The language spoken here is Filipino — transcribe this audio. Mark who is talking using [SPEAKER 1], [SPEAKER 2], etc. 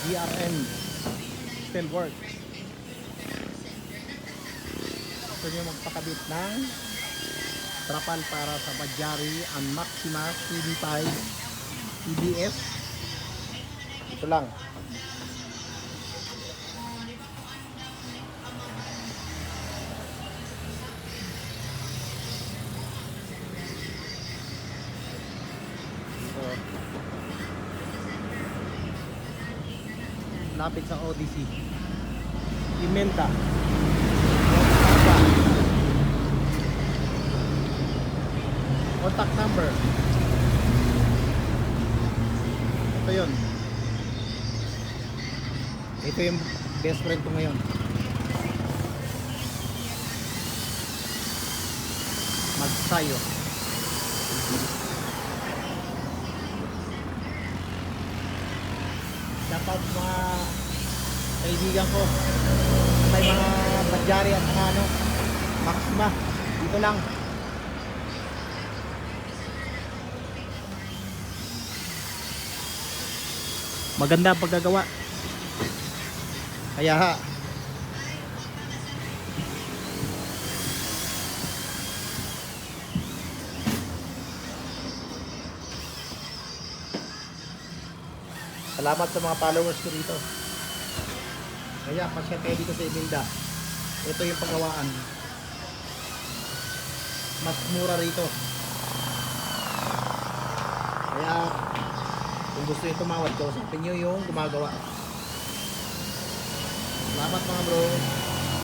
[SPEAKER 1] GRN still work. Gusto nyo magpakabit ng trapal para sa Bajari and Maxima CD5 EBS, ito lang. Lapit sa Odyssey, Imenta, contact number, ito yun. Ito yung best friend ko ngayon. Magsayo. Dapat mga kaibigan ko, may mga Bajari at mga ano, Maxima, dito lang. Maganda ang paggagawa. Kaya salamat sa mga followers ko dito. Kaya pasyat kayo dito sa Imelda. Ito yung paggawaan. Mas mura rito. Kaya kung gusto nyo tumawad, kausapin nyo yung gumagawa. Salamat mga bro.